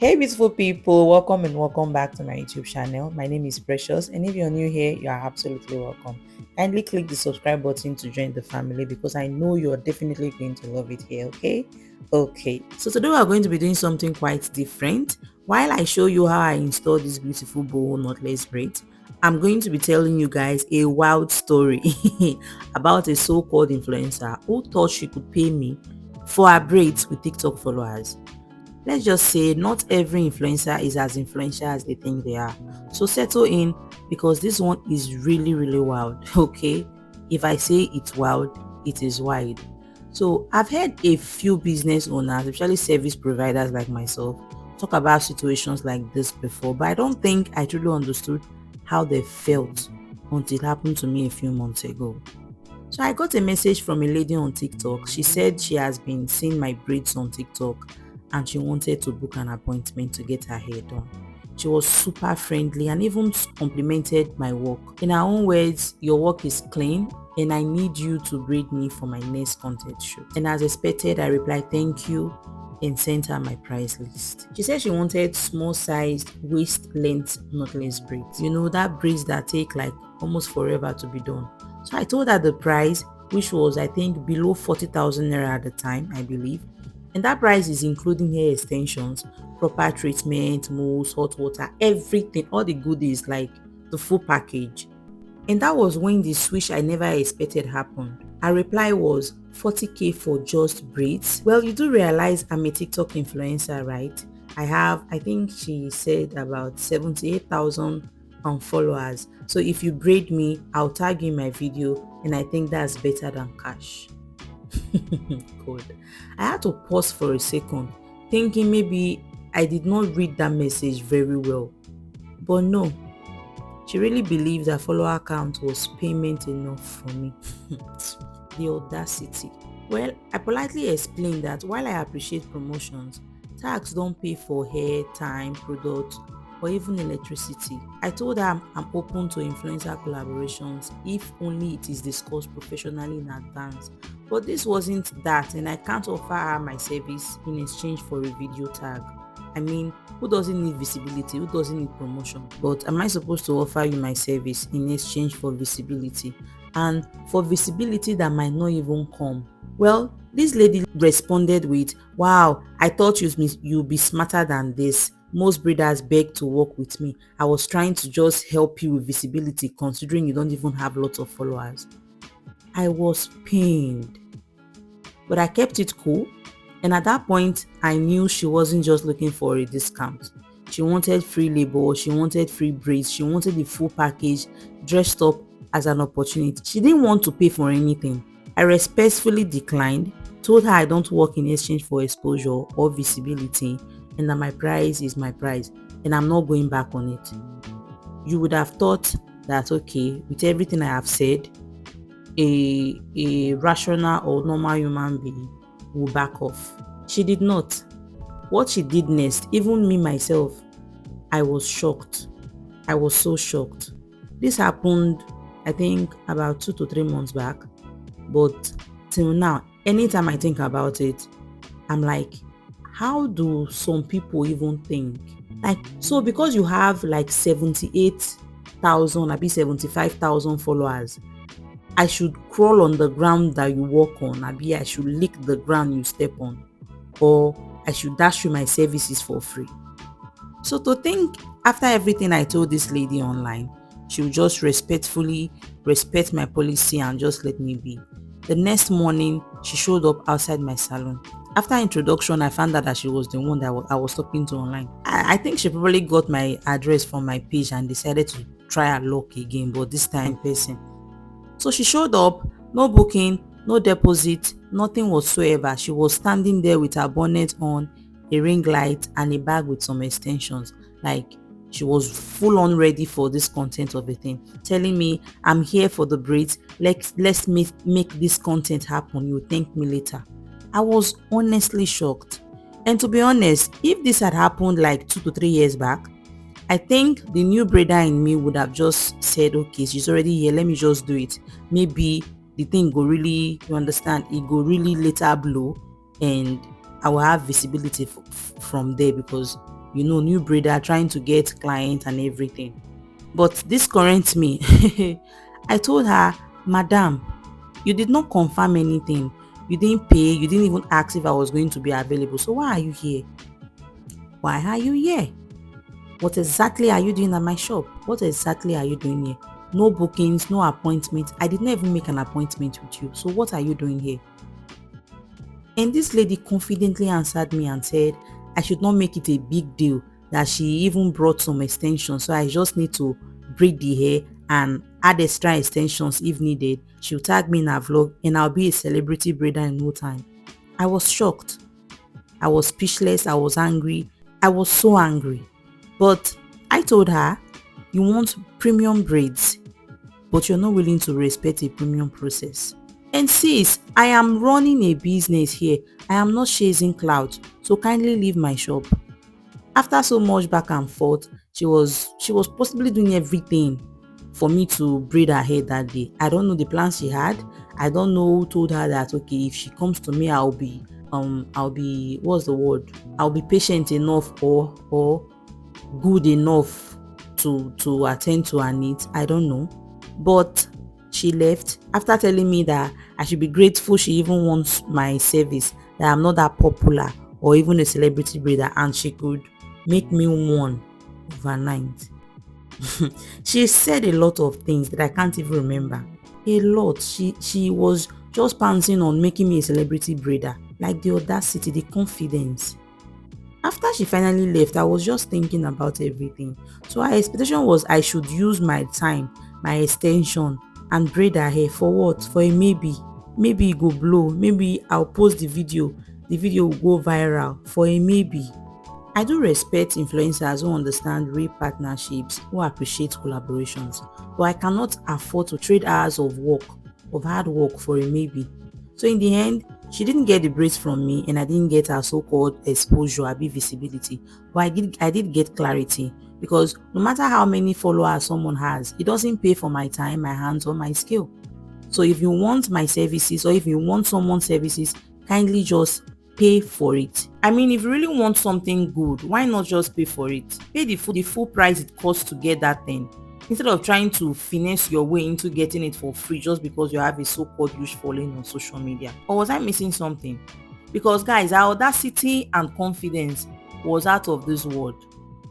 Hey beautiful people, welcome and welcome back to my YouTube channel. My name is Precious, and if you're new here, you are absolutely welcome. Kindly click the subscribe button to join the family because I know you're definitely going to love it here. Okay, so today we are going to be doing something quite different. While I show you how I install this beautiful boho knotless braid, I'm going to be telling you guys a wild story about a so-called influencer who thought she could pay me for her braids with TikTok followers. Let's just say not every influencer is as influential as they think they are. So settle in because this one is really wild. Okay, if I say it's wild, it is wild. So I've heard a few business owners, especially service providers like myself, talk about situations like this before, but I don't think I truly understood how they felt until it happened to me a few months ago. So I got a message from a lady on TikTok. She said she has been seeing my braids on TikTok and she wanted to book an appointment to get her hair done. She was super friendly and even complimented my work. In her own words, your work is clean and I need you to braid me for my next content shoot. And as expected, I replied thank you and sent her my price list. She said she wanted small sized waist length knotless braids. You know, that braids that take like almost forever to be done. So I told her the price, which was I think below 40,000 naira at the time, I believe. And that price is including hair extensions, proper treatment, mousse, hot water, everything, all the goodies, like the full package. And that was when the switch I never expected happened. Her reply was 40k for just braids. Well, you do realize I'm a TikTok influencer, right? I think she said about 78,000 followers. So if you braid me, I'll tag you in my video, and I think that's better than cash. God. I had to pause for a second, thinking maybe I did not read that message very well. But no, she really believed her follower count was payment enough for me. The audacity. Well, I politely explained that while I appreciate promotions, tax don't pay for hair, time, product, or even electricity. I told her I'm open to influencer collaborations if only it is discussed professionally in advance. But this wasn't that, and I can't offer her my service in exchange for a video tag. I mean, who doesn't need visibility? Who doesn't need promotion? But am I supposed to offer you my service in exchange for visibility? And for visibility that might not even come? Well, this lady responded with, wow, I thought you'd be smarter than this. Most breeders beg to work with me. I was trying to just help you with visibility considering you don't even have lots of followers. I was pained, but I kept it cool. And at that point, I knew she wasn't just looking for a discount. She wanted free labor, she wanted free braids, she wanted the full package dressed up as an opportunity. She didn't want to pay for anything. I respectfully declined, told her I don't work in exchange for exposure or visibility, and that my price is my price and I'm not going back on it. You would have thought that, okay, with everything I have said, a rational or normal human being will back off. She did not. What she did next, even me myself, I was shocked. I was so shocked. This happened, I think, about 2 to 3 months back. But till now, anytime I think about it, I'm like, how do some people even think? Like, so because you have like 78,000, maybe 75,000 followers, I should crawl on the ground that you walk on, maybe I should lick the ground you step on, or I should dash you my services for free. So to think after everything I told this lady online, she would just respectfully respect my policy and just let me be. The next morning, she showed up outside my salon. After introduction, I found out that she was the one that I was talking to online. I think she probably got my address from my page and decided to try her luck again, but this time in person. So she showed up, no booking, no deposit, nothing whatsoever. She was standing there with her bonnet on, a ring light and a bag with some extensions. Like she was full on ready for this content of a thing, telling me, I'm here for the braids, let's make this content happen, you thank me later. I was honestly shocked. And to be honest, if this had happened like 2 to 3 years back, I think the new braider in me would have just said, okay, she's already here, let me just do it. Maybe the thing go really, you understand, it go really later blow and I will have visibility from there because new braider, trying to get clients and everything. But this current me, I told her, Madam, you did not confirm anything. You didn't pay. You didn't even ask if I was going to be available. So why are you here? Why are you here? What exactly are you doing at my shop? What exactly are you doing here? No bookings, no appointment. I did not even make an appointment with you. So what are you doing here? And this lady confidently answered me and said I should not make it a big deal, that she even brought some extensions. So I just need to braid the hair and add extra extensions if needed. She'll tag me in her vlog and I'll be a celebrity braider in no time. I was shocked. I was speechless. I was angry. I was so angry. But I told her, you want premium braids, but you're not willing to respect a premium process. And sis, I am running a business here. I am not chasing clouds. So kindly leave my shop. After so much back and forth, she was possibly doing everything for me to braid her hair that day. I don't know the plans she had. I don't know who told her that okay, if she comes to me, I'll be what's the word? I'll be patient enough or good enough to attend to her needs. I don't know. But she left after telling me that I should be grateful she even wants my service, that I'm not that popular or even a celebrity braider, and she could make me one overnight. She said a lot of things that I can't even remember. A lot. She was just pouncing on making me a celebrity braider. Like the audacity, the confidence. After she finally left, I was just thinking about everything. So her expectation was I should use my time, my extension, and braid her hair for what? For a maybe. Maybe it go blow. Maybe I'll post the video. The video will go viral for a maybe. I do respect influencers who understand real partnerships, who appreciate collaborations, but I cannot afford to trade hours of hard work for a maybe. So in the end, she didn't get the braids from me and I didn't get her so-called exposure, abi visibility. But I did get clarity, because no matter how many followers someone has, it doesn't pay for my time, my hands, or my skill. So if you want my services or if you want someone's services, kindly just pay for it. I mean, if you really want something good, why not just pay for it? Pay the full price it costs to get that thing, instead of trying to finesse your way into getting it for free just because you have a so-called huge following on social media. Or was I missing something? Because guys, her audacity and confidence was out of this world.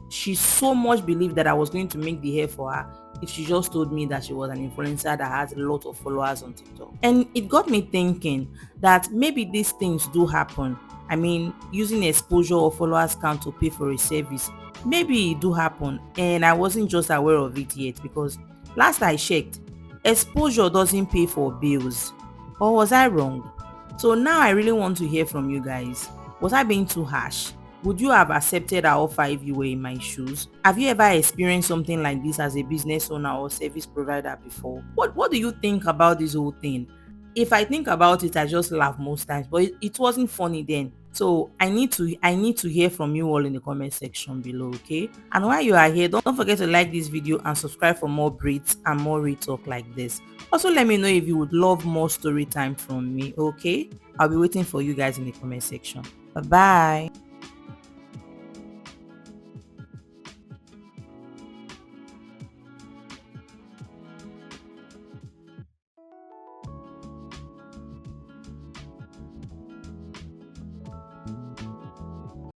She so much believed that I was going to make the hair for her if she just told me that she was an influencer that has a lot of followers on TikTok. And it got me thinking that maybe these things do happen. I mean, using exposure or followers count to pay for a service, maybe it do happen and I wasn't just aware of it yet, because last I checked, exposure doesn't pay for bills. Or was I wrong? So now I really want to hear from you guys. Was I being too harsh? Would you have accepted our offer if you were in my shoes? Have you ever experienced something like this as a business owner or service provider before? What do you think about this whole thing? If I think about it, I just laugh most times, but it wasn't funny then. So I need to hear from you all in the comment section below, okay? And while you are here, don't forget to like this video and subscribe for more braids and more real talk like this. Also, let me know if you would love more story time from me, okay? I'll be waiting for you guys in the comment section. Bye bye.